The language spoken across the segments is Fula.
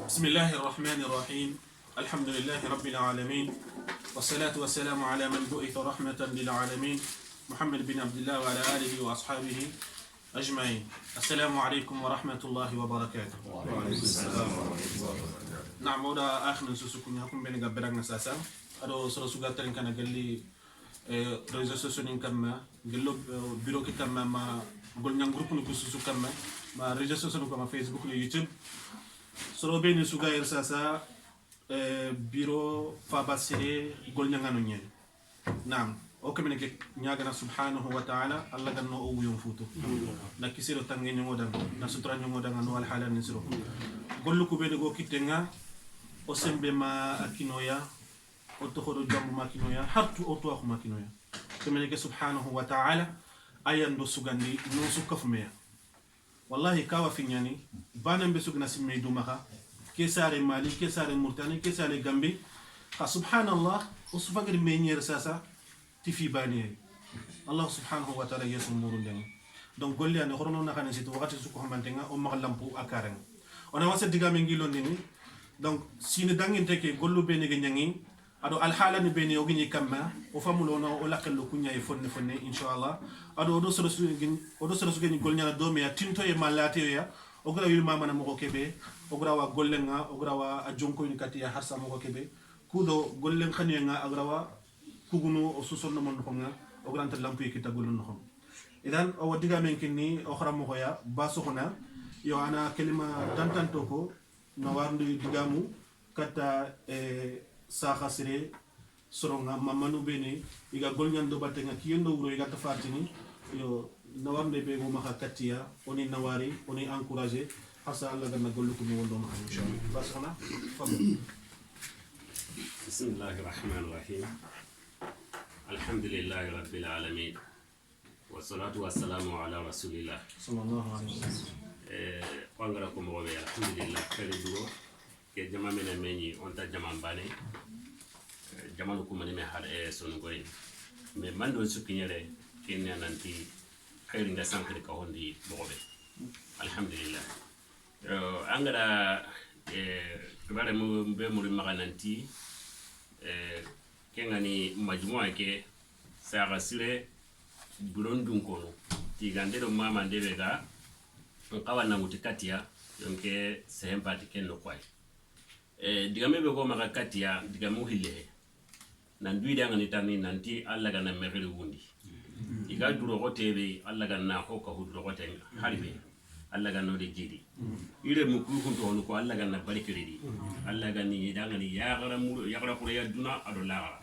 بسم الله الرحمن الرحيم الحمد لله رب العالمين والصلاة والسلام على من بعث رحمة للعالمين محمد بن عبد الله وعلى آله وأصحابه أجمعين. السلام عليكم ورحمة الله وبركاته. وعليكم السلام ورحمة الله وبركاته. نعم ودا آخر نسوسكم يحكم بين قبرنا ساسا أدو سرسوغا ترين كان قال لي ريزو سوسونين كما قال له بيروكي كما ما قلنا جروب نكسوسو كما ما ريزو سوسونين كما فيسبوك يوتيوب soro beni suga sasa biro fabasire golnyangano nyen nam o kamene ke nyagana subhanahu wa ta'ala alla ganno o wuyum futu na kisiro tangi nyodan na sutra nyodan no al halan nisro gollu ko beni go kitenga o sembe ma akinoya o to khodo jambu makinoya hartu o to makinoya kamene ke subhanahu wa ta'ala ayando sugandi no sukafumeya wallahi kawa finyani bana mbesugna simme dumaka kesare mali kesare murtani kesare gambi ka subhanallah usfagir menyer sasa tifi bani allah subhanahu wa ta'ala yasumuru den donc golli ane khorono na kana situ wakati su ko xamantenga o magalampu akaran ona wasa diga me ngilo nini donc sine dangin teke gollu be ne ganyangi ado al halani be ne o gni kamma o famulo no o lakelo kunya e fonne inshallah ado do soro su gni golnya do me tinto e malate ya o gra yul mama na mo ko kebe o gra wa gollenga o gra wa a jonko ni katiya harsa mo ko kebe kudo gollen khaniya agrawa kugunu o susonno mon ko nga o gra tan lampu ki tagul no khom idan o wadiga men kinni o khram mo ya baso khona yo ana kelima tantanto ko no warndu digamu kata sa khasire soronga mamanu bene iga golnyan do batenga kiyendo wuro iga tafatini yo nawarnde be mo maka katiya oni nawari oni encourager hasa Allah ganna gollu ko mo wondo ma inshallah basana fadl. بسم الله الرحمن الرحيم الحمد لله رب العالمين والصلاة والسلام على رسول الله صلى الله عليه وسلم. وانغراكم وبي الحمد لله خير دو كي جما من مني اونتا جما باني جما لكم من حال سونغوي مي من دون سكينيره كينيا نانتي خير nga sankri ka hondi bobe الحمد لله angara bare mu be muri magananti kengani majmua ke saga sire burondun kono tigande do mama ndebega nkawa na mutikatia yonke sehempati kenno kwai digame be go maka katia digamu hille nan duida ngani tani nanti alla gana mehri wundi iga duro gotebe alla gana hoka hudro gotenga haribe alla gana de jidi ire mu ku hunto ko alla gana barikiri alla gani dangani yagara kure ya duna ado laara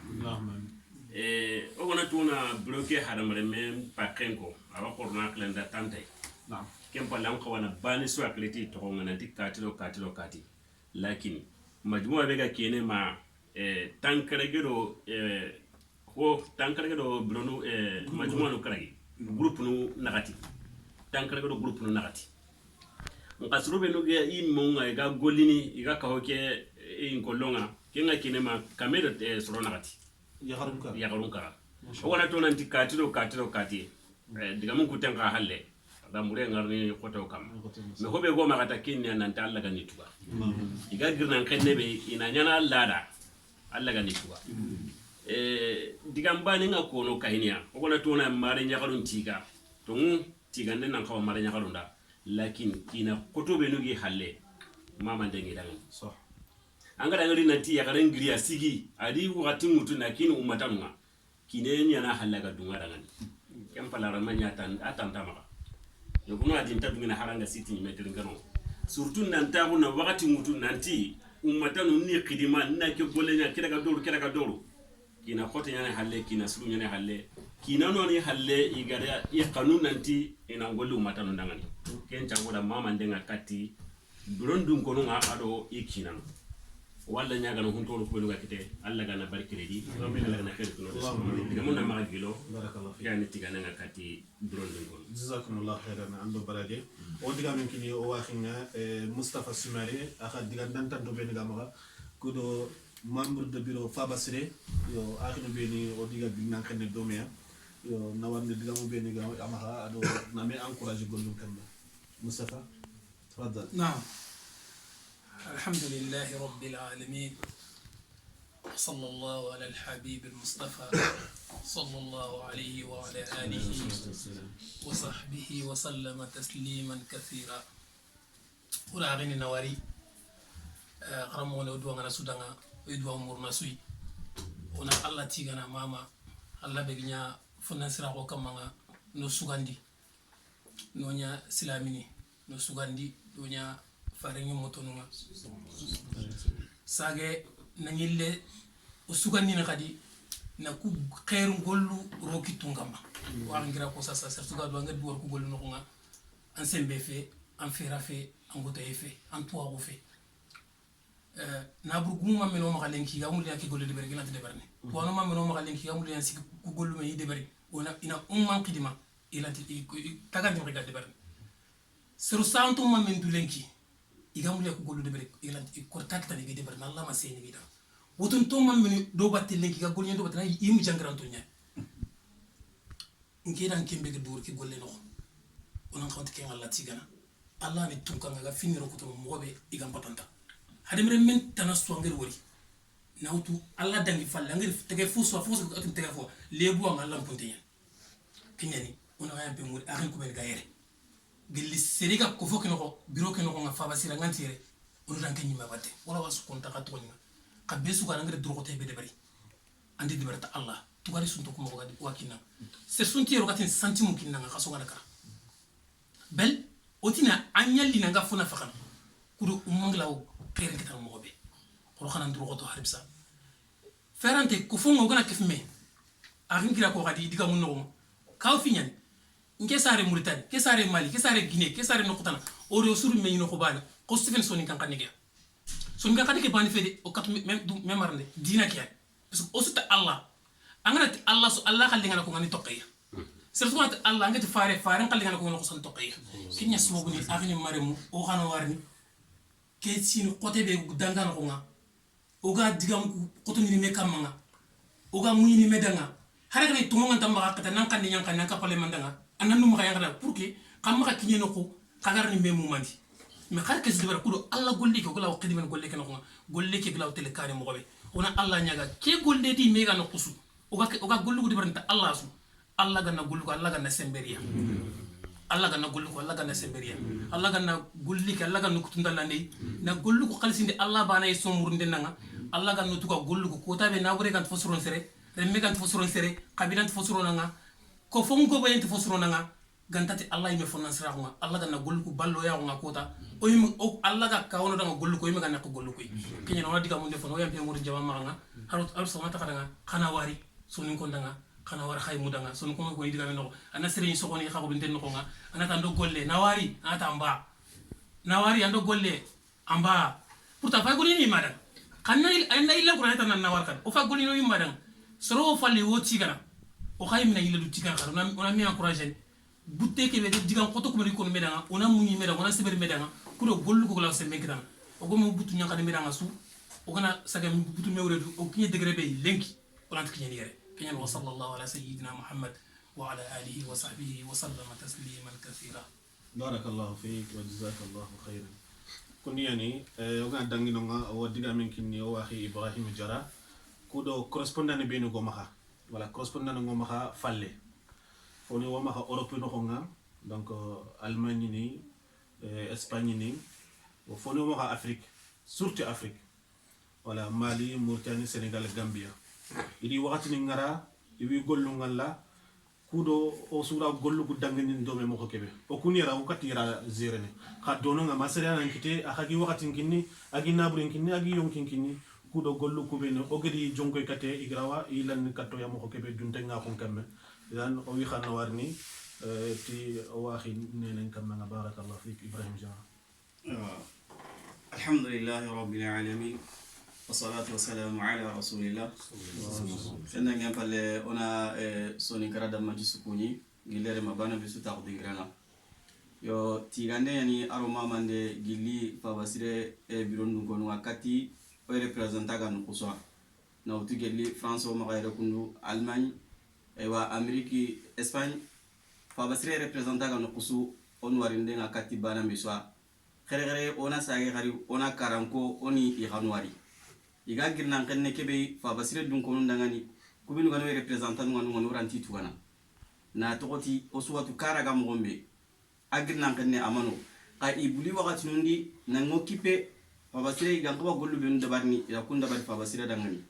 o gona tuna bloquer haramre mem pakenko aba korna klenda tante نعم كم بلام خوانا باني سوا كلتي تقولنا نتي كاتي لكن مجموعة بيجا كينه ما تانكرجرو هو تانكرجرو برونو مجموعة نكرجي جروب نو نغاتي تانكرجرو جروب نو نغاتي nkasuru be nuge imonga ega golini iga kahoke inkolonga kenga kinema kamera soro nagati ya garunka o wana to nanti kati diga mun kutenga halle da mure ngarni koto kam me hobe go magata kinnya nan ta Allah gani tuba iga girnan kenne be ina nyana lada Allah gani tuba diga mbani nga kono kahinya o wana to na mare nyagarun tiga to tiga nan kawa mare nyagarunda lakin kina koto be nugi halle mama ndengi dangan صح anga dangari nanti ya garen giriya sigi adi wakati mutu na kini umatanunga kineni yana halaga dunga dangan kempala ramanya atantama yokuno adinta dungina haranga siti ni metri ngano surtout nanta kuna wakati mutu nanti umatanu ni kidima na ke bolenya kira ka dolu kina khote yana halle kina sulu yana halle kina no ni halle igara ya kanun nanti ina ngolu umatanu dangani ken changoda mama ndenga kati durondun kono nga ado ikina walla nyaga no huntolo ko luga kite alla gana barkiredi alla gana khair kuno diga mun na magilo barakallahu fi yani tigana nga kati durondun kono jazakumullahu khairan ando barade o diga men kini o waxinga Mustafa Sumare akha diga dantan do ben gamaga kudo membre de bureau Fabasire yo akhino beni o diga binnan khane do meya yo nawande diga mo beni gam amaha ado na me encourager gollum kamba Mustafa تفضل. نعم الحمد لله رب العالمين صلى الله على الحبيب المصطفى صلى الله عليه وعلى آله وصحبه وسلم تسليما كثيرا ولا غني نواري قرمونا ودوانا سودانا ودوا مورنا سوي ونا الله تيغانا ماما الله بغنيا فنانسرا وكمانا نو سوغاندي نونيا سلاميني نو سوغاندي نونيا farengi motonunga sage nangille usugani na kadi na ku khairu gollu roki tungamba wa ngira ko sasa sertuga do ngad wor ko gollu no nga an sembe fe an fera fe an gota fe an tuwa ko fe na burgu ma meno ma lenki ga mulya ki gollu de bergi na de berne wono ma meno ma lenki ga mulya sik ku gollu me de bari ona ina umman qidima ila tagandi ga de berne seru santu ma men du lenki igamule ko gollu de bere ila ko takta ni de bere Allah ma seyni gida wotun to mam min do batte lenki ga gollu do batte yim jangran to nya ngidan kembe ga dur ki golle no onan xawti ke Allah tigana Allah ni tunka ga finiro ko to mobe igam patanta hademre men tanasso ngir wori nawtu Allah dangi falla ngir tege fuso ko atum tege fo lebu am Allah ponte nya kinyani ona ya be muri akhin ko be ga yere gelli seriga ko fokino ko biro kino ko fa basira ngantire on ranke nyima batte wala wasu konta ka tonya ka besu ka ngare duro ko tebe de bari andi de barata Allah to gari sunto ko mo gadi wakina se sunti ro gatin santimu kinna nga kaso ngala kara bel otina anyalli nga funa fakan kudo umanglaw kere kitar mo be ko xana duro ko to harbisa ferante ko fo ngona kefme arin gira ko gadi diga mun no kaw fiñan nke sare Mauritanie ke sare Mali ke sare Guinée ke sare nokutana o do suru me no ko bani ko Stephen Soni kan kanige son ga kanike bani fede o kat même marne dina kiya parce que osuta Allah angana ti Allah so Allah khalli ngana ko ngani tokkaya surtout at Allah ngati fare khalli ngana ko ngani ko son tokkaya kinya subo ni afini maremu o khano warni ke sinu kote be dangana ko nga o ga digam ko to ni me kamanga o ga muyini medanga hare ni tumo nganta ma kata nan kan ni nyankan nan ka pale mandanga ananu ma yangada pour que kam ma kinye no ko kagar ni memu mandi me khar ke zibara kudo Allah golli ko golaw qidimen golle ke no golle ke golaw tele kare mo gobe ona Allah nyaga ke golle di mega no kusu o ga gollu ko dibaranta Allah su Allah ganna gollu ko Allah ganna semberia Allah ganna gollu ko Allah ganna semberia Allah ganna golli ke Allah ganna kutundalla ndey na gollu ko khalsinde Allah bana e somurde nanga Allah ganna tuka gollu ko tabe na bure kan fosron sere remme kan fosron sere kabilan fosron nanga ko fongo ba yenti fosro nanga gantati Allah yime fonna sira ko Allah ganna gollu ko ballo ya ko kota o yim o Allah ga ka wono danga gollu ko yime ganna ko gollu ko kenya no diga mun defon o yampe mo jama manga harut al sama ta kadanga khana wari sunin ko danga khana war khay mu danga sun ko ko diga no ana sere ni sokoni khako bin ten ko nga ana tan do golle nawari ana tamba nawari ando golle amba pourtant fa golli ni madan kanna ila ila ko ana tan nawar kan o fa golli no yim madan soro falli wo tigana o khay mina yila du tigan xar ona mi encourager butte ke be digan ko to ko ko medanga ona munyi medanga ona seber medanga kudo gollu ko la sembe kidan o go mo butu nyanga de medanga su o gana saga butu mewre o kinye degré be lenki o lant kinye yere kinye wa sallallahu ala sayyidina muhammad wa ala alihi wa sahbihi wa sallama tasliman kathira barakallahu fik wa jazakallahu khairan kun yani o ga dangino nga o diga min kinni o wahi Ibrahim Jara kudo correspondant be no go maha wala correspondant ngo maha falle foni wo maha Europe no nga donc Allemagne ni Espagne ni foni wo maha Afrique surtout Afrique wala Mali Mauritanie Sénégal Gambia idi wakati ni ngara iwi gollu ngalla kudo o sura gollu gu dangani ndome mo ko kebe o kunira o katira zerene ka dono nga masere nan kite akagi wakati nkinni agi nabure nkinni agi yonkin kinni kudo gollu kubene o gedi jonkoy kate igrawa ilan katto ya mo ko kebe dunte nga kon kamme dan o wi xana warni ti waxi nenen kam nga barakallahu fik Ibrahim Jara alhamdulillahi rabbil alamin والصلاة والسلام على رسول الله. فإننا نقول أنا سوني كرادة مجلسكوني غير ما بنا بسوا تقديرنا. يو تيغانة يعني أروما من ده غلي فبصير بيرون نكون وقتي representa no kuswa na utigeli France o magayra kundu Allemagne ewa Ameriki Espagne fa basire representa no kusu on warinde na kati bana miswa khere ona sage khari ona karanko oni ihanwari iga girnan kenne kebe fa basire dun kono ndangani kubinu gano representant ngano ranti tugana na tokoti osuwatu karaga mogombe agirnan kenne amano ka ibuli wakati nundi na ngokipe fa basire iga ngaba gollu be ndabarni ya kunda bari fa basire dangani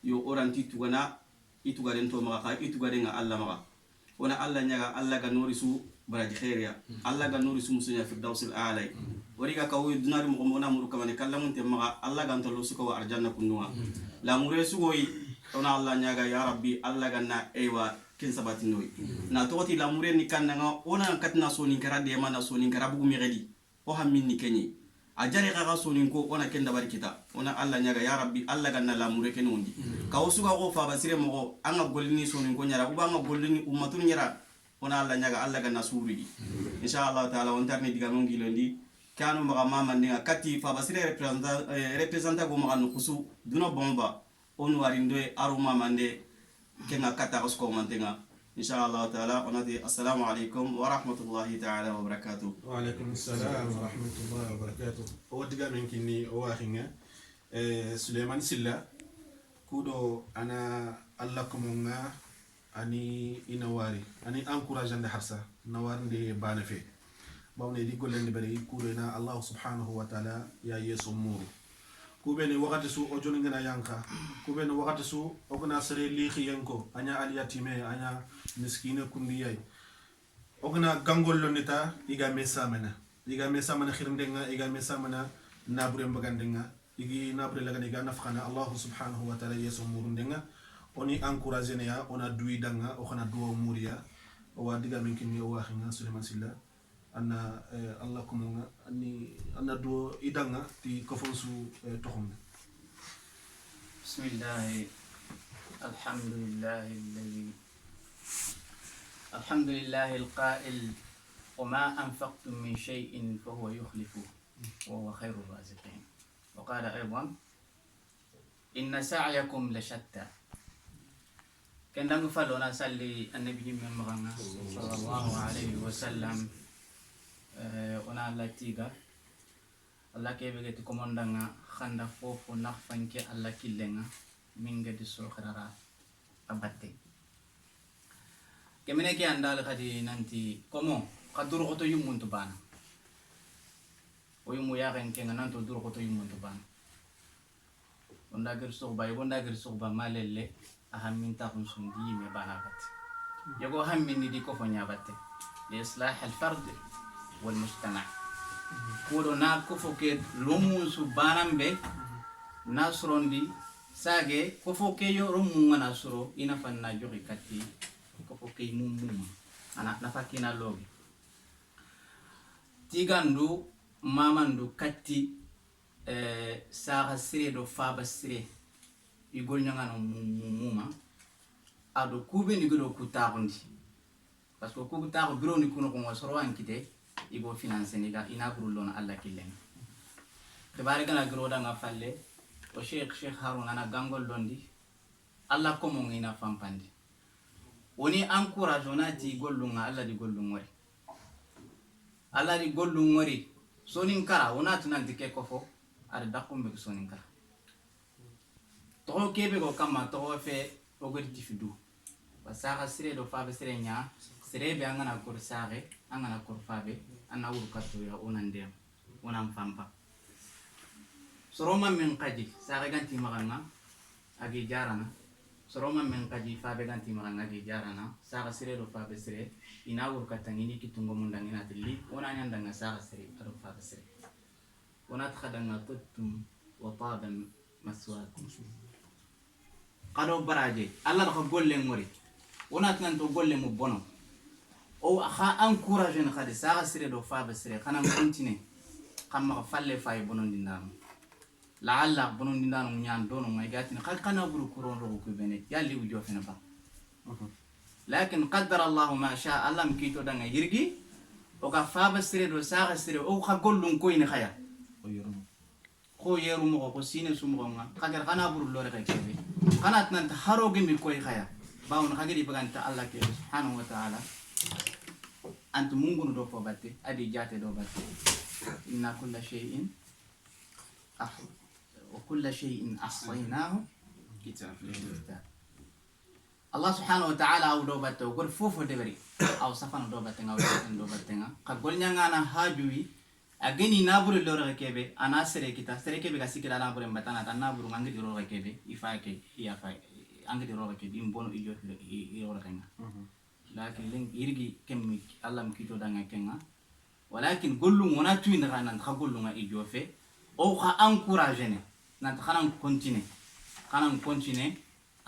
yo oranti tugana itugaren to maka ka itugaren nga alla maka ona alla nyaga alla ga norisu baraji khairia alla ga norisu musunya firdausil a'la wariga ka wi dunari mo mona muru kamane kallamun te maka alla ga ntalo suko wa arjanna kunwa la mure sugoyi ona alla nyaga ya rabbi alla ga na ewa kin sabati noy na toti la mure ni kannanga ona katna soni kara de mana soni kara bugu mi gadi o hammin ni kenyi ajare ka soni ko ona kenda bari kita ona alla nyaga ya rabbi alla ga na la mure kenondi ka usuga ko fa basire mo anga golini soni ko nyara uba anga golini ummatun nyara ona alla nyaga alla ga na suridi inshallah taala on tarni diga mon gilondi kanu maga mama ndinga kati fa basire representa go maga nukusu duna bomba on warindoe aruma mande kenga kata usko mantenga inshallah taala onati assalamu alaikum wa rahmatullahi taala wa barakatuh wa alaikum assalam wa rahmatullahi wa barakatuh o diga men kini o waxinga Suleiman Silla kudo ana alla kumunga ani inawari ani encourageant de harsa nawarnde banafe bawne di golende bari kurena Allah subhanahu wa ta'ala ya yeso muru kubene wakati su ojo ngana yanka kubene wakati su ogna sere li khiyenko anya aliyatime anya miskine kundiyay ogna gangol lonita iga mesamana khirndenga iga mesamana nabre mbagandenga igi nabre laga iga nafkhana Allah subhanahu wa ta'ala yeso muru ndenga oni encourager ya ona duidanga o khana duo muriya o wa diga min kinni o waxinga Suleiman Silla anna Allah kumunga ani anna do idanga ti kofonsu tokhum bismillah alhamdulillah alqa'il وما أنفقتم من شيء فهو يخلفه وهو خير الرازقين وقال أيضا إن سعيكم لشتى كان نغفل ونصلي النبي محمد صلى الله عليه وسلم ona alla tiga alla kebe gati komandanga khanda fofu nak fanke alla killenga minga di so kharara abatte kemene ke andal khadi nanti komo qadur goto yumuntu bana o yumu ya ren ke nanto dur goto yumuntu bana onda gir so bay onda gir so ba malelle aham min ta kun sundi me bana bat yago hammin ni di ko fo nyabatte li islah al fard والمجتمع كودو نا كوفوكي لومو سو بانامبي ناسرون دي ساغي كوفوكي يو رومو ناسرو انا فنا جوغي كاتي كوفوكي مومو انا نفاكينا لوغي تيغاندو ماماندو كاتي ساغا سري دو فابا سري يقول نغانو موما ادو كوبي نيغدو كوتاغوندي باسكو كوتاغو برو نيكونو كو سورو انكيتي ibo finance ni ga ina kurulona alla killen khibare gana groda nga falle o sheikh haruna na gangol dondi alla ko mo ngina fampandi woni encourage onati gollunga alla di gollungori alla di gollungori sonin kara onati nan dike ko fo ar dakumbe sonin kara to kebe go kama to fe o godi fidu basara sire do fa sire nya sire be angana kur sare angana kur fabe ana urukatu ya onandem onam fampa soroma men kaji sare ganti magana agi jarana soroma men kaji fabe ganti magana agi jarana sare sire do fabe sire ina urukata ngini kitungo mundangina tilli onanya ndanga sare sire ado fabe sire onat khadanga tuttum wa taban maswaakum qado baraje alla ko golle ngori onat nan to golle mo bono o kha encourager na khadi sa sire do faaba sire kana continue kama falle fay bonon dindam la alla bonon dindam nyaan dono may gatina kana buru kuron ro ko bene yalli wu jofena ba lakin qaddara allah ma sha allah mkito danga yirgi o ka faaba sire do sa sire o kha gollun ko ina khaya ko yeru mo ko sine sumo nga kagar kana buru lore ka kebe kana tan haroge mi koy khaya bawon khagiri baganta allah ke subhanahu wa ta'ala antu mungu do fo batte adi jate do batte inna kulla shay'in وكل شيء أحصيناه كتاب الله سبحانه وتعالى أو دوبته وقول فوفو دبري أو سفن دوبتنا أو سفن دوبتنا قبل نعنا هاجوي أجني نابور اللور ركبه أنا سركبه كسيكلا نابور مبتنا تنابور عنك ديرو ركبه يفاك عنك ديرو ركبه يمبونو يجوا ركنا لكن لين يرجع كم الله مكيتو دعنا كنا ولكن قولوا منا توين رانا نخقولوا ما يجوا فيه أو خانكوراجنه نتخانن كونتيني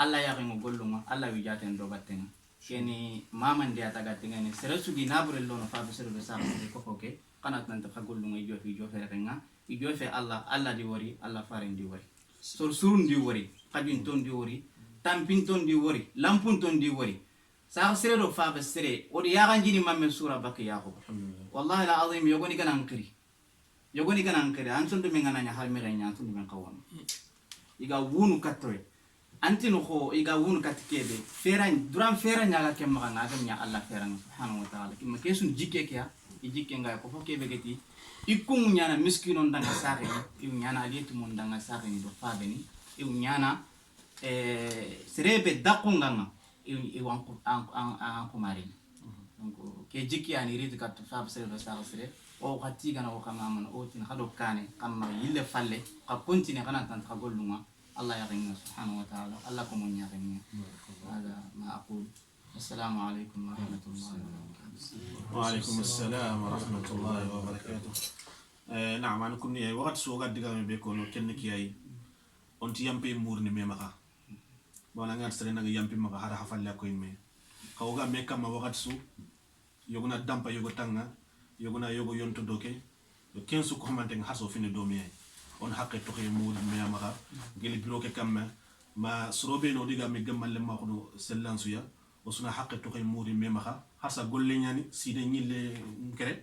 الله يغني قولوا الله يجاتن دوبتنا كني ما من دي أتاعتنا إن سرسو دي نابور اللون فابسر بسام كوكوكي كانت نتخقولوا ما يجوا في ركنا يجوا في الله دي وري الله فارن دي وري سرسون دي وري كابين تون دي وري تامبين تون دي وري لامبون تون دي وري سأخسره فابسره ودي يغني ما من سورة بكي ياهو والله العظيم يغني كان أنكري yogoni kana ankere anton do mengana nya harme ganya anton do men kawam iga wunu katoy antino ko iga wunu katkebe feran duran feran nya ga kemma nga nya Allah feran subhanahu wa ta'ala kimma kesun jikke kya ijike nga ko fokebe geti ikkum nya na miskinon danga sare iu nya na alitu mon danga sare ni do fabeni iu nya na serebe dakunga iu an mari donc ke jikki ani ridu kat fab sere do sare o khati gana o kamaman o tin khado kane kamma yille falle ka continue kana tan khagoluma Allah yaghina subhanahu wa ta'ala Allah ko mon yaghina hada ma aqul assalamu alaykum wa rahmatullahi wa barakatuh wa alaykum assalam wa rahmatullahi wa barakatuh na'am an kunni ay waqt so gaddiga me be ko no kenn ki ay on ti yampe murni me maka bona ngat sere na yampe maka hada hafalle ko me kawga me kam waqt su yoguna dampa yogo tanga yoguna yogo yonto doke yo kensu ko xamante nga haso fini domi ay on haqqe to xey mud me amara gel bloqué kam ma srobe no diga me gemal ma ko sellansu ya o suna haqqe to xey mud me maxa harsa golle nyani side ñille kere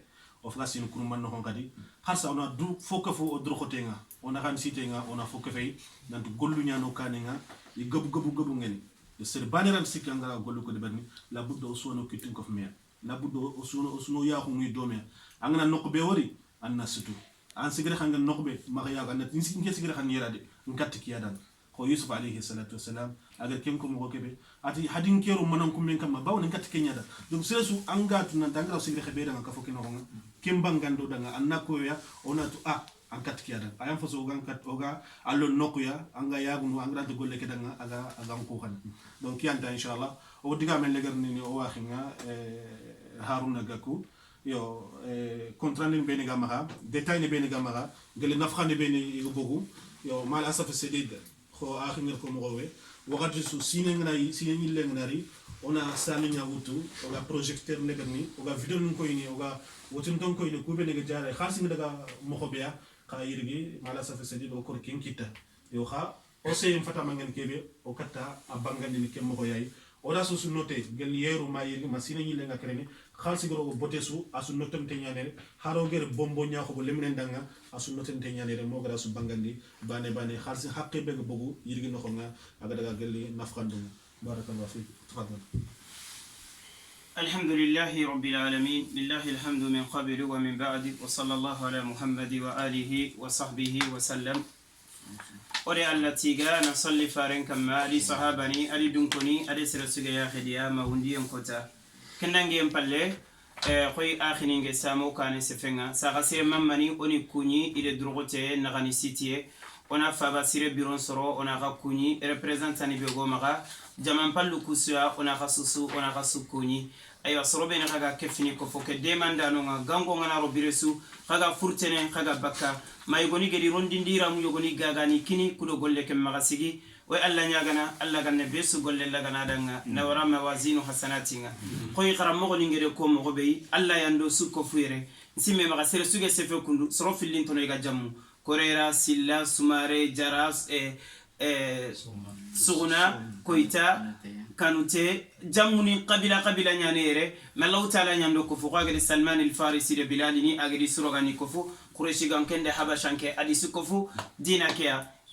o fla sin kur man no kadi harsa ona du fokka fo o droxote nga ona kan site nga ona fokka fay nantu gollu nyano kaninga yi gobu ngeni yo ser baniran sikanga gollu ko de barni la buddo sono kitin ko fme la buddo osuno ya ko muy domé angana nokbe wori anna sutu an sigre xanga nokbe ma ya ga net ngi sigre xan yerade ngatti ki yadan ko yusuf alayhi salatu wassalam agar kem ko mo kebe ati hadin kero manan ko men kam baw ngatti kenya da donc sesu angatu nan tanga sigre xebe da ka fokki no nga kem bangando da nga anna ko ya onatu an kat ki yadan ayam faso gan kat oga allo nokuya anga yagu no angra de golle ke da nga aga ko xan donc yanta inshallah o diga men legar ni o waxinga haruna gaku yo contranding beni gamaha detail ni beni gamaha gele nafkhani beni bogu yo mal asaf sedid kho akhir ko mowe wakati su sineni lengnari ona saminya wutu oga projecteur negarni oga video nun ko ini oga wotin ton ko ini kube nega jare kharsi daga mokhobea ka yirgi mal asaf sedid o kor kin kita yo kha o sey fata mangen kebe o katta abangandi ni kemmo ko yayi oda so su noté gel yeru ma yirgi ma sineni lenga krene khalsi goro botesu asu notem te nyanere haro gere bombo nya ko lemnen danga asu notem te nyanere mo gara su bangandi bane khalsi haqqe be bogu yirgi no xonga aga daga gelli nafkandu barakallahu fi tafadhal alhamdulillahi rabbil alamin lillahi alhamdu min qabli wa min ba'di wa sallallahu ala muhammadi wa alihi wa sahbihi wa sallam ore allati ga na salli faren kamma ali sahabani ali dunkoni ali sirasuga ya khidiya ma wundi en kota kendange en palle khoy akhini nge samo kane sefenga saga se mamani oni kunyi ile drogote nagani sitie ona faba sire biron soro ona ga kunyi representani be go maga jaman pallu kusya ona ga susu ona ga sukuni ayo sorobe na ga kefini ko foke demanda no gango ngana ro biresu kaga furtene kaga bakka may goni gedi rondindira mu yogoni gagani kini kudo golle kem magasigi way alla nyagana alla ganne besu golle lagana danga nawara mawazinu hasanatinga koy qaram mo goni ngede ko mo gobe alla yando sukko fuire simme magasere suge sefe kundu soro fillin tono ga jammu korera silla sumare jaras suguna koita kanute jamuni qabila nyanere malaw taala nyando ko fu qagri salman al farisi de bilalini agri surogani ko fu quraishi gankende habashanke adi sukofu dina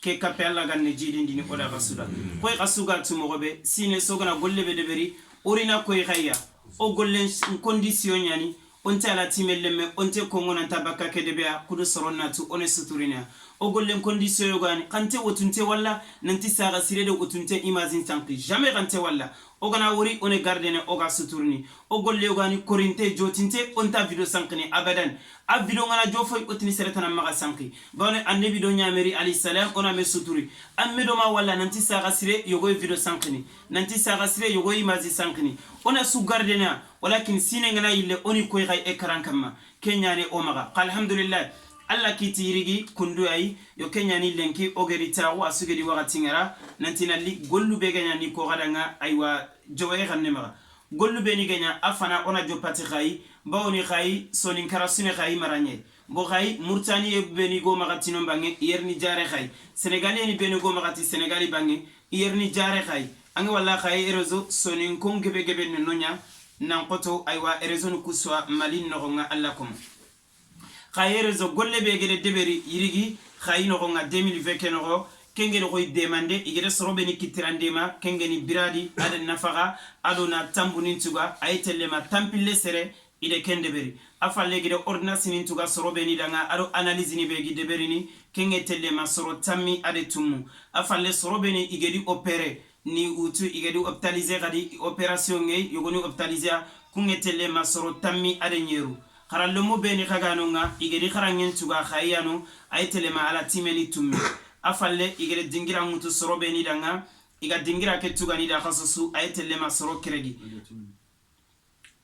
ke kapella ganne jidindi ni oda rasuda koy qasuga tumobe sine sogana golle be deberi orina koy khayya o golle condition yani onte ala timellemme onte kongona tabaka kedebea kudu soronnatu one suturina o gollen condition yogani kante wotunte walla nanti saga sirede wotunte imagine tanki jamais kante walla o gana wori one gardene o ga suturni o golle yogani korinte jotinte onta video sankini abadan a video ngana jofoy otini seretana maga sanki bawne annabi do nyameri ali salam ona me suturi amme do ma walla nanti saga sire yogoy video sankini nanti saga sire yogoy imagine sankini ona su gardena walakin sine ngana yille oni koy gay ekran kamma kenyane o maga alhamdulillah alla kitirigi kundu ay yo kenyani lenki ogerita wa sugedi wakati ngara nantina li gollu be ganya ni ko gadanga aywa jowe ganne maga gollu be ni ganya afana ona jopati khay bawni khay sonin karasune khay maranye bo khay murtani e be ni go maga tino bange yerni jare khay senegali ni be ni go maga ti senegali bange yerni jare khay anga walla khay erezo sonin kon gebe gebe no nya nan koto aywa erezo no kuswa malin no nga alla kom khayere zo golle be gede deberi yirigi khayino ko nga 2020 kenogo kengeni koy demande igere sorobe ni kitirandema kengeni biradi ade nafaga adona tambunin tuga aytelle ma tampille sere ide kendeberi afalle gede ordonnance nin tuga sorobe ni danga ado analyse ni be gide berini kengetelle ma soro tammi ade tumu afalle sorobe ni igedi opere ni utu igedi hospitaliser gadi opération ngey yogoni hospitaliser kungetelle ma soro tammi ade nyeru kharallomo beni khaganonga igedi kharangen tuga khayano aytelema ala timeni tummi afalle igede dingira mutu soro beni danga iga dingira ke tuga ni da khasosu aytelema soro kregi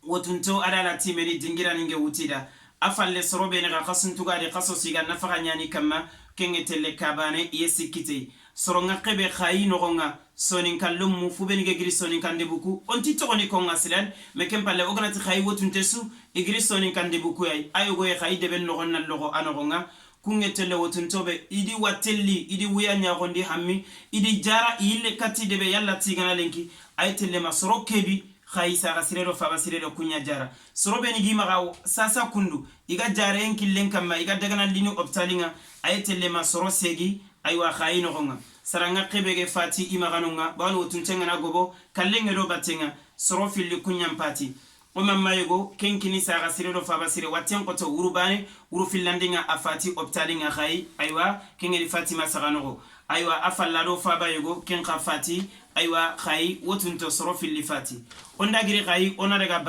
wotunto ada la timeni dingira ninge wutida afalle soro beni ga khasun tuga de khasosu iga nafaga nyani kama kengetelle kabane yesikite soro ngakebe khayino gonga sonin kallum mu fu beni giri sonin kande buku onti tokoni ko ngasilan me kempalle oganati khay wotunte su igiri sonin kande buku ay ayogo e khay deben no gonna logo anogonga kungetelle wotuntobe idi watelli idi wuyanya gondi hammi idi jara yille kati debe yalla tigana lenki aytelle masoro kebi khay saga sirero fa basirero kunya jara soro beni gi maga sasa kundu iga jare en killen kamma iga dagana lini optalinga aytelle masoro segi aywa khay no gonga saranga kebege fati imaganonga bawno wotuntenga na gobo kallenga do batenga soro filli kunyam pati o mamma yego kenkini saga sirero fa basire waten koto urubane uru fillandinga afati optalinga khay aywa kengeli fatima saganogo aywa afallado fa bayego kenka fati aywa khay wotunto soro filli fati onda giri khay ona daga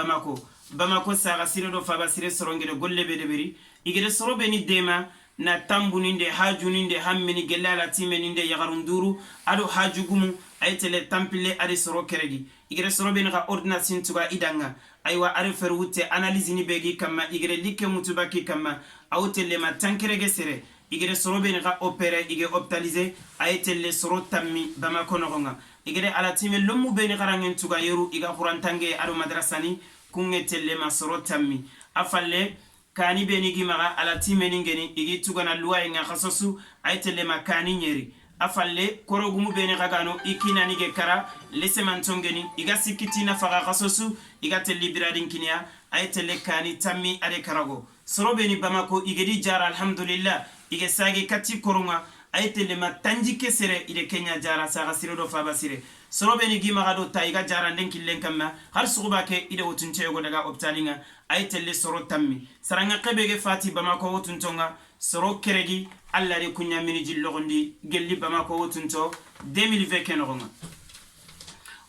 bamako saga sirero fa basire sorongere golle be deberi igere soro beni dema na tambuninde hajuninde hammini gelala timeninde yagarunduru ado hajugumu aytele tampile ade soro keregi igere soro beni ga ordination tuga idanga aywa are ferwute analyse ni begi kama igere like mutubaki kama awtele ma tankerege sere igere soro beni ga opere ige hospitaliser aytele soro tammi bamako nogonga igere ala timel lomu beni garangen tuga yeru iga qurantange ado madrasani kungetele ma soro tammi afalle kani beni gimaga ala timeni ngeni igi tugana luwa nga khasosu aytele makani nyeri afalle korogumu beni gagano ikina nige kara lesemantongeni iga sikitina faga khasosu iga telli biradin kinya aytele kani tammi ade karago soro beni bamako igedi jara alhamdulillah ige sagi kati koronga aytele matanji kesere ide kenya jara saga sirodo fa basire soro beni gimaga do taiga jara ndenkillen kamma har suba ke ide wotunche go daga optalinga aytelle soro tammi saranga kebege fati bamako wotuntonga soro keregi alla de kunya mini jillogondi gelli bamako wotunto 2020 kenogonga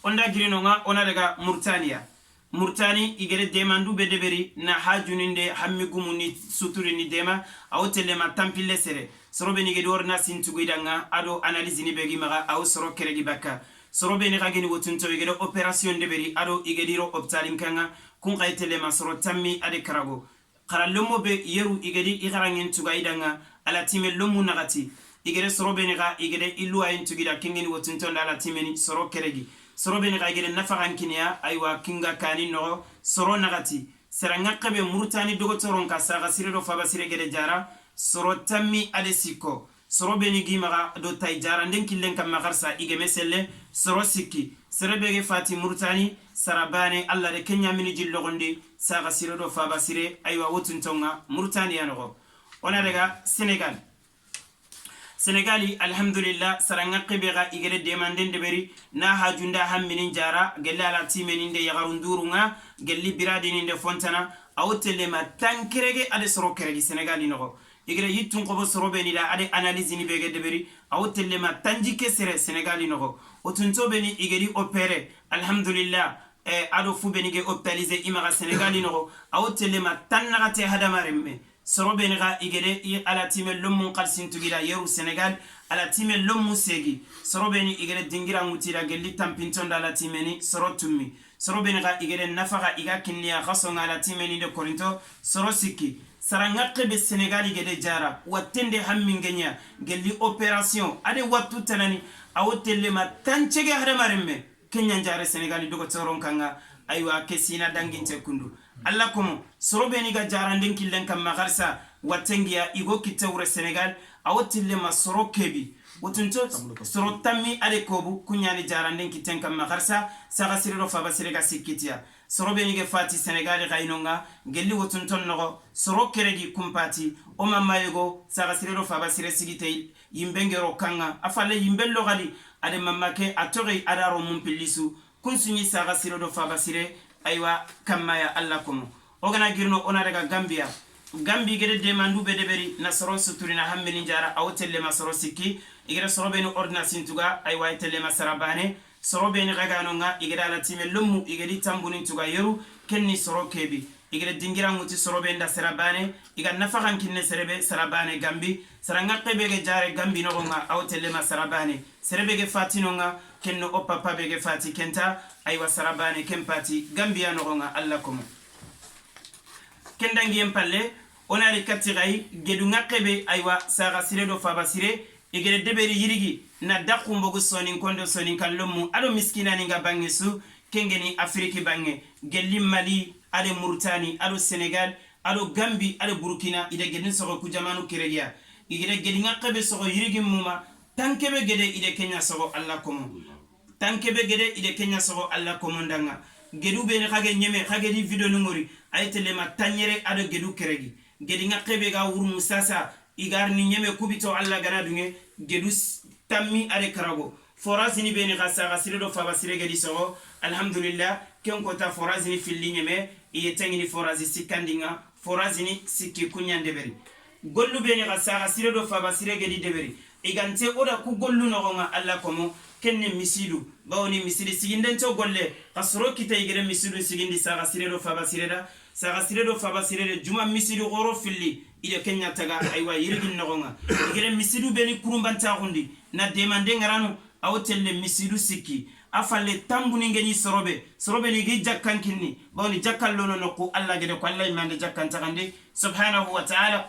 onda girinonga ona daga murtani igere demandu be deberi na hajuninde hammi gumuni suturini dema awtelle ma tampille sere soro beni gedi orna sintuguidanga ado analyse ni begi maga aw soro keregi bakka soro beni gageni wotunto igere operation deberi ado igediro optalinkanga kun qaytele masoro tammi ade karago khara lomo be yeru igedi igarangen tugaidanga ala time lomu nagati igere soro beni ga igere ilu ayin tugida kingeni wotunto ala timeni soro keregi soro beni ga igere nafagan kinya aywa kinga kani no soro nagati seranga kabe murtani dogotoron ka saga sirero faba sire gede jara soro tammi ade siko soro beni gimaga do tay jara nden killen kam magarsa ige meselle soro sikki serebege fati murtani sarabane alla de kenya mini jillogondi saga sirero faba sire aywa wotuntonga murtani yanogo ona daga Senegali alhamdulillah saranga qibega igere demanden deberi na hajunda hamminin jara gella ala timeninde yagarundurunga gelli biradininde fontana awotelle ma tankerege ade soro keregi Sénégal inogo igere yittun qobo soro beni da ade analyse ni bege deberi awotelle ma tanjike sere Sénégal inogo otunto beni igeri opéré alhamdulillah ado fu beni ge hospitalisé imaga Sénégal inogo awotelle ma tannagate hadamaremme soro beni ga igere ala time lomun qalsin tugira yeru Sénégal ala time lomu segi soro beni igere dingira mutira gelli tampintonda ala timeni soro tummi soro beni ga igere nafaga iga kinniya khasonga ala timeni de korinto soro sikki sarangaqe be Sénégal igede jara watende hammingenya gelli opération ade wattu tanani awotelle ma tanchege hadamaremme Kenya jare Sénégal dogo toron kanga aywa kesina danginte kundu alla komo soro beni ga jaranden killen kam magarsa watengia igo kitewre Sénégal awotille ma soro kebi wotunto soro tammi ade kobu kunyani jaranden kitten kam magarsa saga siriro fa basire ga sikitia soro beni ge fati Sénégal gainonga gelli wotunton nogo soro keregi kumpati o mamayego saga siriro fa basire sigite yimbengero kanga afale yimbello gadi ade mamake atori adaro mumpilisu kunsunyi saga siriro fa basire aywa kamaya alla komo ogana girno ona daga Gambia gede demandu be deberi na soro suturina hammeni jara awtelle ma soro sikki igere soro beni ordination tuga aywa telle ma sarabane soro beni gagano nga igere ala time lumu igeri tambuni tuga yeru kenni soro kebi igere dingira muti soro benda sarabane iga nafakan kinne serebe sarabane Gambi saranga kebege jare Gambi no nga awtelle ma sarabane serebege fatino nga kenno opapa bege fati kenta aywa sarabane kempati Gambia no nga alla komo kendangi empalle onari katigai gedu ngakebe aywa saga sire do faba sire igere deberi yirigi na dakumbogo sonin kondo sonin kallomu ado miskina ninga bangesu kengeni Afriki bange gelli Mali ade Mauritanie ado Sénégal ado Gambie ado Burkina ide gedin sogo ku jamanu kiregia igere gedi ngakebe sogo yirigi muma tankebe gede ide Kenya sogo alla komo tankebe gede ide Kenya sogo alla komo ndanga gedu beni khage nyeme khage di video nungori aytele ma tanyere ado gedu keregi gedi ngakebe ga wuru musasa igar ni nyeme kubito alla gana dunge gedu tammi ade karago forazini beni khasa gasire do fa basire gedi sogo alhamdulillah ken kota forazini filli nyeme iyetengini forazi sikandinga forazini sikki kunyande beri gollu beni khasa gasire do fa basire gedi deberi igante oda ku gollu no nga alla komo kenne misilu bawni misili siginden to golle kasro kita igere misilu sigindi saga sirero faba sireda saga sirero faba sirede juma misilu goro filli ide Kenya taga aywa yirgin nogonga igere misilu beni kurumbanta gundi na demande ngarano awtelle misilu sikki afalle tambuni ngeni sorobe ni gi jakkan kinni bawni jakkal lono nokku alla gede ko alla imande jakkan tagandi subhanahu wa ta'ala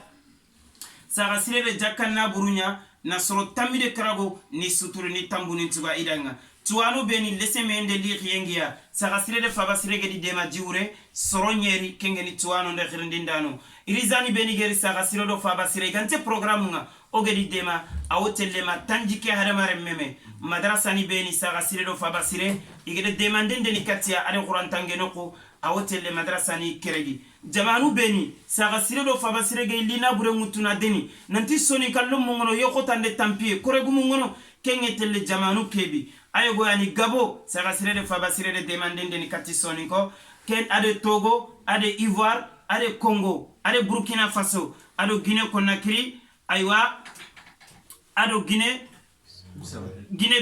saga sirede jakkan na burunya na soro tamide karago ni suturu ni tambuni tuba idanga tuwanu beni lesemende li yengia saga sirede faba sirege di dema jiure soro nyeri kengeni tuwanu nde khirindindano irizani beni geri saga siredo faba sirege ante programu nga ogedi dema awotelle ma tanjike hadamare meme madrasa ni beni saga siredo faba sire igede demandende ni katia ade qurantange noko awotelle madrasa ni keregi jamanu beni saga siredo faba sirege lina bure mutuna deni nanti soni kallo mungono yokotande tampie koregu mungono kengetelle jamanu kebi ayogo yani Gabo saga sirede faba sirede demandende ni kati soni ko ken ade Togo ade Ivoire ade Congo ade Burkina Faso ado Guinée Conakry aywa ado Guinée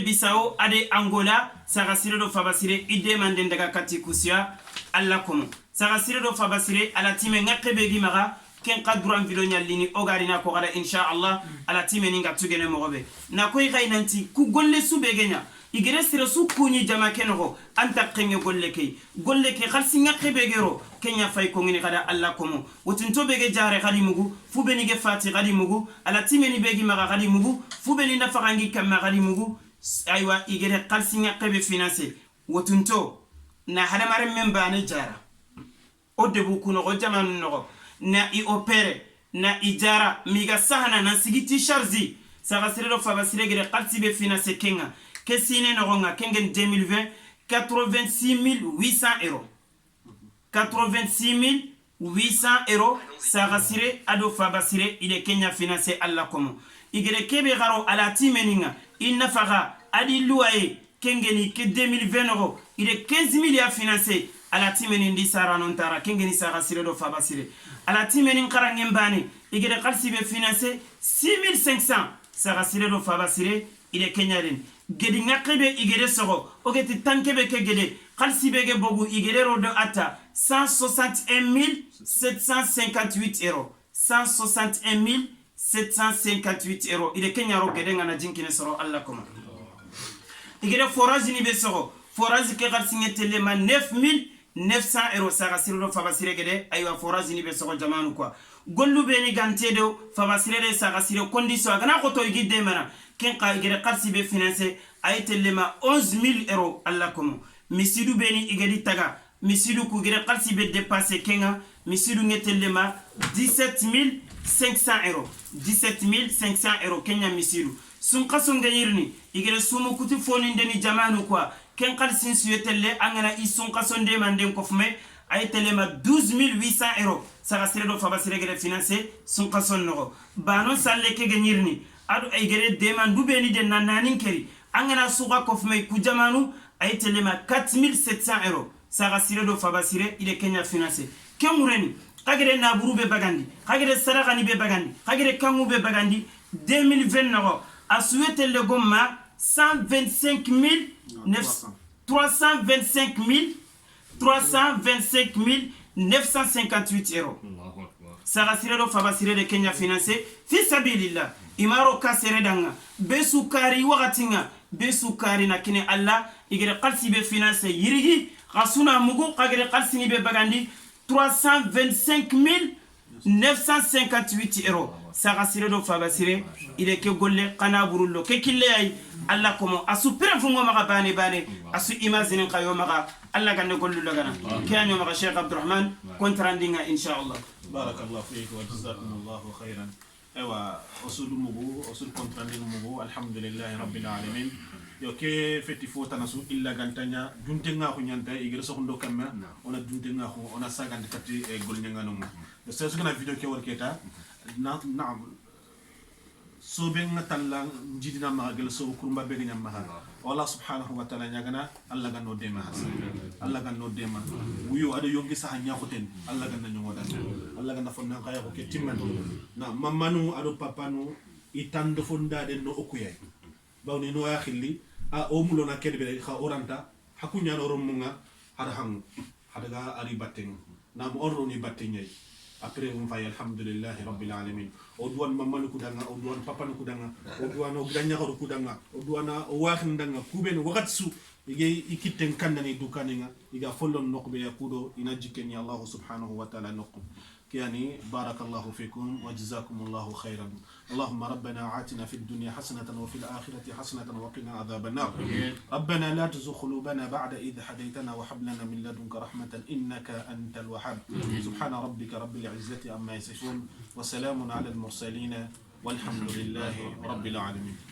Bissau ade Angola saga siredo faba sire ide manden daga kati kusia alla komo saga siredo faba sire ala time ngakebe gi maga ken qadran video nyallini ogarina ko gada insha Allah ala time ninga tugene mogobe na koy gaynanti ku golle subegenya igere sire su kunyi jama kenogo anta qenge golle ke khalsi ngakebe gero kenya fay ko ngini gada alla komo wotunto bege jare gadi mugu fubeni ge fati gadi mugu ala time ni begi maga gadi mugu fubeni na farangi kamma gadi mugu aywa igere khalsi ngakebe finance wotunto na hadamare memba ne jara o debu kuno o jamanu no na I opere na ijara miga sahana na sigiti charzi saga sirero faba siregere qalsi be finance kenga kesine no nga kengen 2020 86,800 euros 86,800 euros saga sire ado faba sire ile Kenya finance alla komo igere kebe garo ala timeninga inna faga adi luaye kengeni ke 2020 euros ile 15 000 ya finance ala timeni ndi sara non tara kengeni saga sire do faba sire ala timeni nkarangen bani igere qalsi be financer 6500 saga sire do faba sire ile kenyaren gedi ngakebe igere sogo ogeti tankebe ke gede qalsi be ge bogu igere ro do ata 161 758 euros 161 758 euros ile kenyaro gede ngana jinkine soro alla koma igere forage ni be sogo forage ke qalsi ngetele ma 9900 euros saga sire do faba sire gede aywa forage ni be sogo jamanu quoi gollu be ni gantedo faba sire de saga sire condition gana ko to igide mana ken ka igere qalsi be financer aytele ma 11000 euros alla koma misidu be ni igedi taga misidu ku igere qalsi be dépasser kenga misidu ngetele ma 17500 euros 17500 euros kenya misidu sun qason ganyirni igere sumu kuti foni ndeni jamanu quoi ken qalsin suyetelle angana isun qason de manden kofme ay telema 12800 euros saga sire do faba sire gere financer sun qason no banon salle ke ganyirni adu ay gere deman dubeni de nananin keri angana suga kofme ku jamanu ay telema 4700 euros saga sire do faba sire ile kenya financer kemureni kagere naburu be bagandi kagere saraka ni be bagandi kagere kangu be bagandi 2020 no asouete le gomma 325 euros saga sire do faba sire de kenya financer fi sabilillah imaro kasere danga besukari wagatinga besukari na kine alla igere qalsi be financer yirigi khasuna mugu kagere qalsi ni be bagandi 325 958 euros saga sire do faba sire ile ke golle kana burullo ke kille ay alla komo asu prefungo maga bane asu imagine kayo maga alla ganne gollu lagana kiyanyo maga Sheikh Abdurrahman kontrandinga inshallah barakallahu fiik wa jazakumullahu khairan ewa osulu mugu osul kontrandinga mugu alhamdulillahi rabbil alamin yo ke feti fota nasu illa gantanya dunte nga ko nyanta igere so ndo kamma ona dunte nga ko ona sagande katti e gol nyanga no de c'est ce video ke worketa naam so be ngatalla jidina ma gel so kurumba be nyam ma Allah subhanahu wa ta'ala nyagana Allah ganno dema Allah ganno dema wuyo ado yongi sa nya ko ten Allah ganna nyongo dan Allah ganna fonna kaya ko ke timman na mamanu ado papanu itando fonda de no okuyay bawni no ya khilli a o mulo na kede be kha oranta hakunya no romunga hada hang hada ga ari batten na mo orro ni battenyay après on fay alhamdulillah rabbil alamin o duwan mamanu kudanga o duwan papanu kudanga o duwan o ganya ko kudanga o duwana o waxin danga kuben wakatsu ige ikitten kandani dukaninga iga follon nokbe yakudo ina jikeni Allah subhanahu wa ta'ala nokko يعني بارك الله فيكم وجزاكم الله خيرا اللهم ربنا آتنا في الدنيا حسنة وفي الآخرة حسنة وقنا عذاب النار ربنا لا تزغ قلوبنا بعد إذ هديتنا وهب لنا من لدنك رحمة إنك أنت الوهاب سبحان ربك رب العزة عما يصفون وسلام على المرسلين والحمد لله رب العالمين